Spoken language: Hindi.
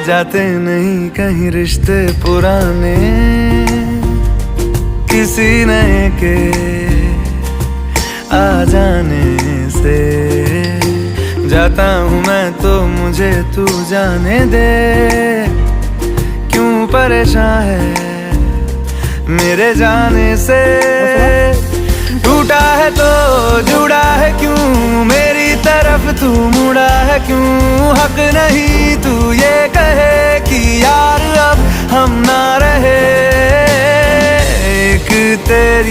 जाते नहीं कहीं रिश्ते पुराने, किसी नए के आ जाने से। जाता हूँ मैं तो मुझे तू जाने दे, क्यों परेशान है मेरे जाने से। टूटा है तो जुड़ा है क्यों, मेरी तरफ तू मुड़ा है क्यों। हक नहीं तू ये कहे कि यार अब हम ना रहे, एक तेरी